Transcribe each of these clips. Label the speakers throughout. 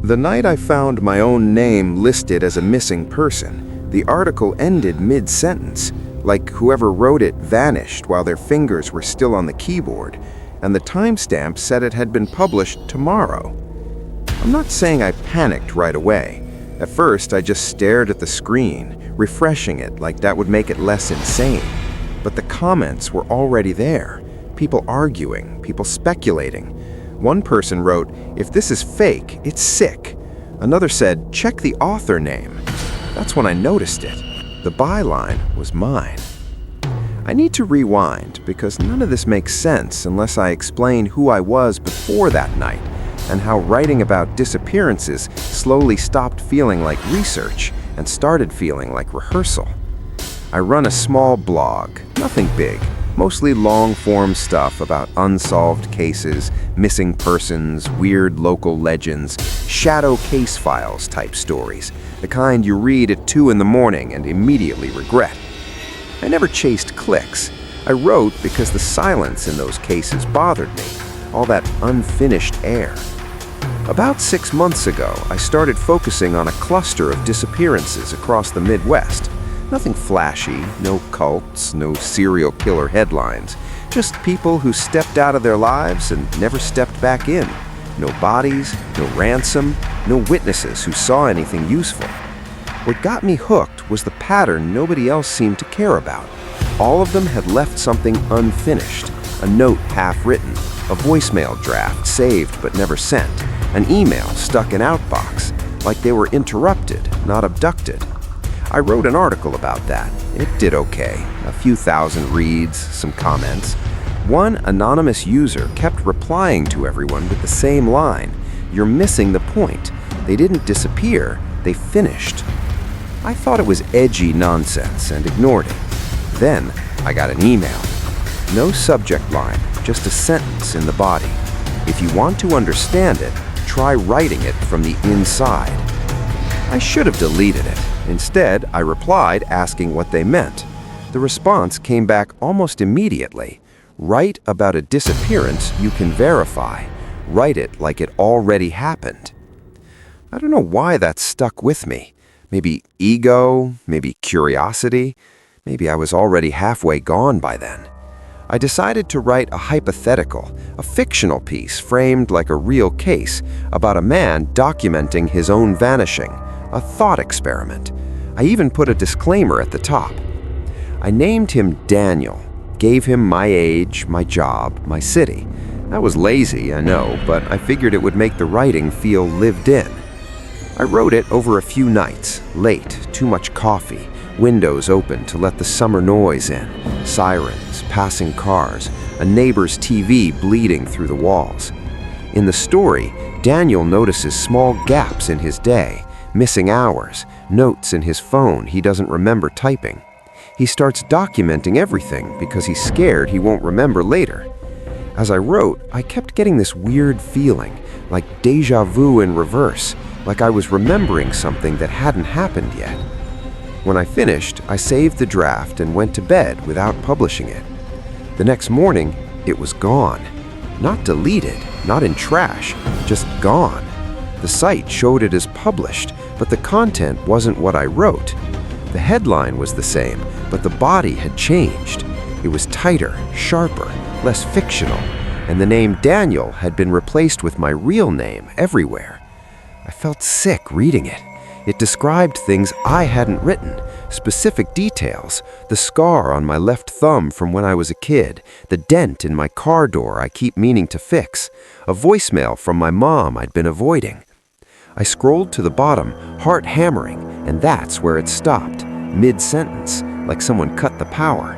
Speaker 1: The night I found my own name listed as a missing person, the article ended mid-sentence, like whoever wrote it vanished while their fingers were still on the keyboard, and the timestamp said it had been published tomorrow. I'm not saying I panicked right away. At first, I just stared at the screen, refreshing it like that would make it less insane. But the comments were already there. People arguing, people speculating. One person wrote, "If this is fake, it's sick." Another said, "Check the author name." That's when I noticed it. The byline was mine. I need to rewind because none of this makes sense unless I explain who I was before that night and how writing about disappearances slowly stopped feeling like research and started feeling like rehearsal. I run a small blog, nothing big, mostly long-form stuff about unsolved cases, missing persons, weird local legends, shadow case files type stories, the kind you read at 2 in the morning and immediately regret. I never chased clicks. I wrote because the silence in those cases bothered me, all that unfinished air. About 6 months ago, I started focusing on a cluster of disappearances across the Midwest. Nothing flashy, no cults, no serial killer headlines, just people who stepped out of their lives and never stepped back in. No bodies, no ransom, no witnesses who saw anything useful. What got me hooked was the pattern nobody else seemed to care about. All of them had left something unfinished, a note half-written, a voicemail draft saved but never sent, an email stuck in outbox, like they were interrupted, not abducted. I wrote an article about that. It did okay, a few thousand reads, some comments. One anonymous user kept replying to everyone with the same line, "You're missing the point. They didn't disappear, they finished." I thought it was edgy nonsense and ignored it. Then I got an email. No subject line, just a sentence in the body. "If you want to understand it, try writing it from the inside." I should have deleted it. Instead, I replied asking what they meant. The response came back almost immediately. "Write about a disappearance you can verify. Write it like it already happened." I don't know why that stuck with me. Maybe ego, maybe curiosity, maybe I was already halfway gone by then. I decided to write a hypothetical, a fictional piece framed like a real case about a man documenting his own vanishing, a thought experiment. I even put a disclaimer at the top. I named him Daniel, gave him my age, my job, my city. That was lazy, I know, but I figured it would make the writing feel lived in. I wrote it over a few nights, late, too much coffee, windows open to let the summer noise in, sirens, passing cars, a neighbor's TV bleeding through the walls. In the story, Daniel notices small gaps in his day, missing hours, notes in his phone he doesn't remember typing. He starts documenting everything because he's scared he won't remember later. As I wrote, I kept getting this weird feeling, like déjà vu in reverse, like I was remembering something that hadn't happened yet. When I finished, I saved the draft and went to bed without publishing it. The next morning, it was gone. Not deleted, not in trash, just gone. The site showed it as published, but the content wasn't what I wrote. The headline was the same, but the body had changed. It was tighter, sharper, less fictional, and the name Daniel had been replaced with my real name everywhere. I felt sick reading it. It described things I hadn't written, specific details, the scar on my left thumb from when I was a kid, the dent in my car door I keep meaning to fix, a voicemail from my mom I'd been avoiding. I scrolled to the bottom, heart hammering, and that's where it stopped, mid-sentence, like someone cut the power.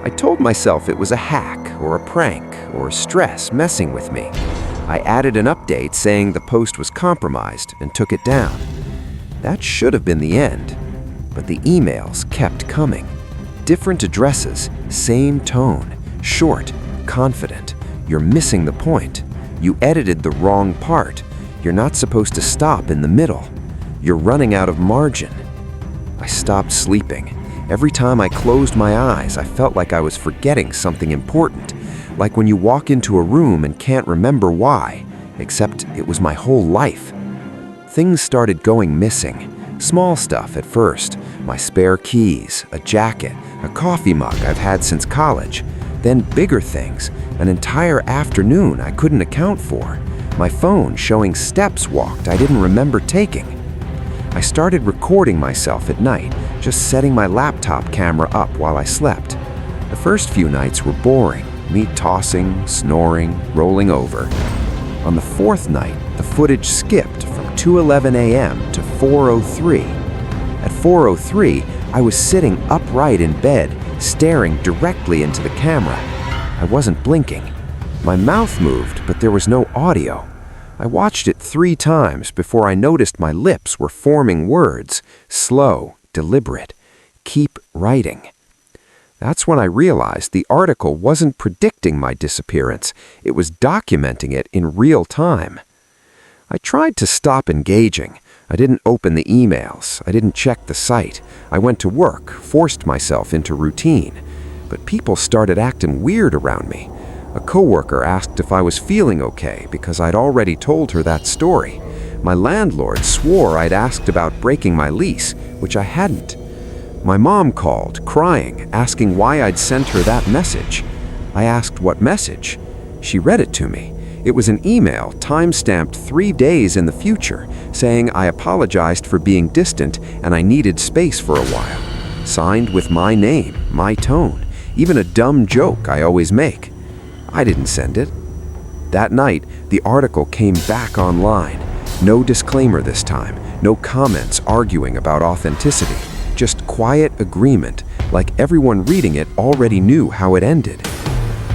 Speaker 1: I told myself it was a hack or a prank or stress messing with me. I added an update saying the post was compromised and took it down. That should have been the end, but the emails kept coming. Different addresses, same tone, short, confident. "You're missing the point. You edited the wrong part. You're not supposed to stop in the middle. You're running out of margin." I stopped sleeping. Every time I closed my eyes, I felt like I was forgetting something important, like when you walk into a room and can't remember why, except it was my whole life. things started going missing. Small stuff at first, my spare keys, a jacket, a coffee mug I've had since college. Then bigger things, an entire afternoon I couldn't account for. My phone showing steps walked I didn't remember taking. I started recording myself at night, just setting my laptop camera up while I slept. The first few nights were boring, me tossing, snoring, rolling over. On the fourth night, the footage skipped from 2:11 a.m. to 4:03. At 4:03, I was sitting upright in bed, staring directly into the camera. I wasn't blinking. My mouth moved, but there was no audio. I watched it 3 times before I noticed my lips were forming words, slow, deliberate. Keep writing. That's when I realized the article wasn't predicting my disappearance. It was documenting it in real time. I tried to stop engaging. I didn't open the emails. I didn't check the site. I went to work, forced myself into routine. But people started acting weird around me. A coworker asked if I was feeling okay because I'd already told her that story. My landlord swore I'd asked about breaking my lease, which I hadn't. My mom called, crying, asking why I'd sent her that message. I asked what message. She read it to me. It was an email time-stamped 3 days in the future, saying I apologized for being distant and I needed space for a while. Signed with my name, my tone, even a dumb joke I always make. I didn't send it. That night, the article came back online. No disclaimer this time, no comments arguing about authenticity. Just quiet agreement, like everyone reading it already knew how it ended.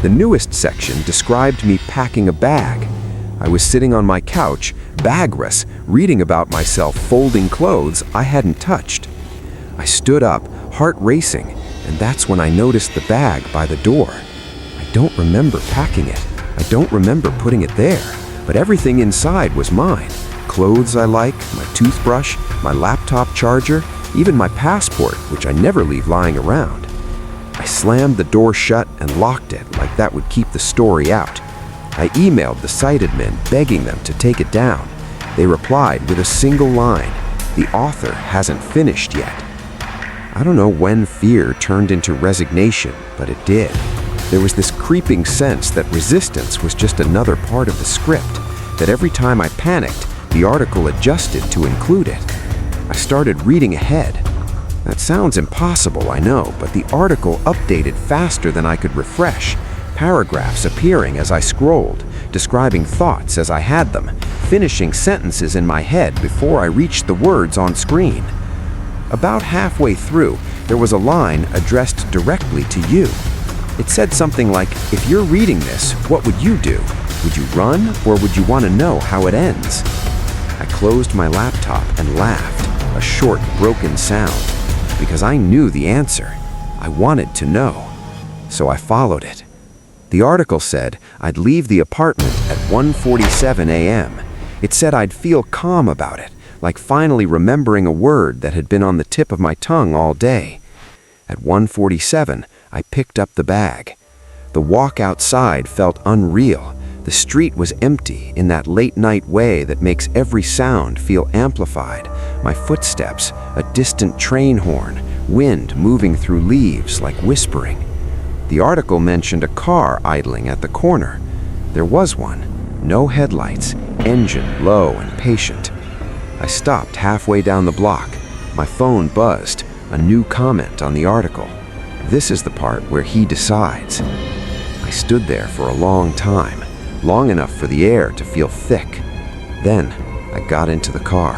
Speaker 1: The newest section described me packing a bag. I was sitting on my couch, bagless, reading about myself folding clothes I hadn't touched. I stood up, heart racing, and that's when I noticed the bag by the door. I don't remember packing it. I don't remember putting it there, but everything inside was mine. Clothes I like, my toothbrush, my laptop charger, even my passport, which I never leave lying around. I slammed the door shut and locked it like that would keep the story out. I emailed the site admin begging them to take it down. They replied with a single line, "The author hasn't finished yet." I don't know when fear turned into resignation, but it did. There was this creeping sense that resistance was just another part of the script, that every time I panicked, the article adjusted to include it. I started reading ahead. That sounds impossible, I know, but the article updated faster than I could refresh, paragraphs appearing as I scrolled, describing thoughts as I had them, finishing sentences in my head before I reached the words on screen. About halfway through, there was a line addressed directly to you. It said something like, "If you're reading this, what would you do? Would you run, or would you want to know how it ends?" I closed my laptop and laughed, a short, broken sound, because I knew the answer. I wanted to know. So I followed it. The article said I'd leave the apartment at 1:47 a.m. It said I'd feel calm about it, like finally remembering a word that had been on the tip of my tongue all day. At 1:47, I picked up the bag. The walk outside felt unreal. The street was empty in that late-night way that makes every sound feel amplified. My footsteps, a distant train horn, wind moving through leaves like whispering. The article mentioned a car idling at the corner. There was one. No headlights, engine low and patient. I stopped halfway down the block. My phone buzzed, a new comment on the article. This is the part where he decides. I stood there for a long time, long enough for the air to feel thick. Then I got into the car.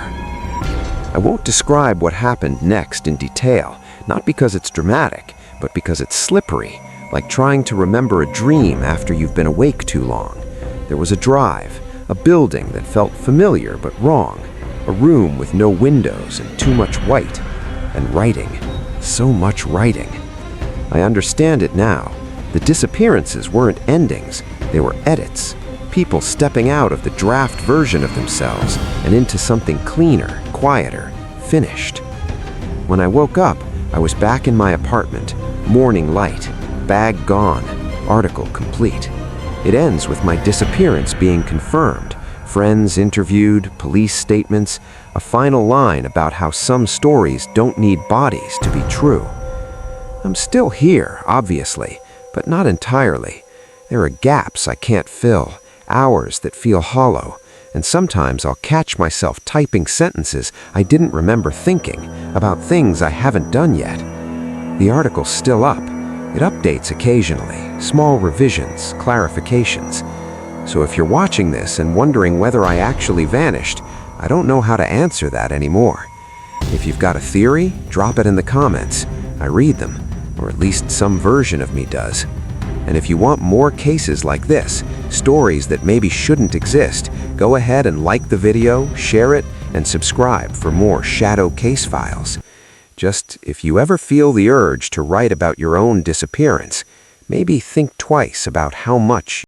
Speaker 1: I won't describe what happened next in detail, not because it's dramatic, but because it's slippery, like trying to remember a dream after you've been awake too long. There was a drive, a building that felt familiar but wrong, a room with no windows and too much white, and writing, so much writing. I understand it now. The disappearances weren't endings, they were edits, people stepping out of the draft version of themselves and into something cleaner, quieter, finished. When I woke up, I was back in my apartment, morning light, bag gone, article complete. It ends with my disappearance being confirmed,
Speaker 2: Friends interviewed, police statements, a final line about how some stories don't need bodies to be true. I'm still here, obviously, but not entirely. There are gaps I can't fill, hours that feel hollow, and sometimes I'll catch myself typing sentences I didn't remember thinking about things I haven't done yet. The article's still up. It updates occasionally, small revisions, clarifications. So if you're watching this and wondering whether I actually vanished, I don't know how to answer that anymore. If you've got a theory, drop it in the comments. I read them, or at least some version of me does. And if you want more cases like this, stories that maybe shouldn't exist, go ahead and like the video, share it, and subscribe for more shadow case files. Just if you ever feel the urge to write about your own disappearance, maybe think twice about how much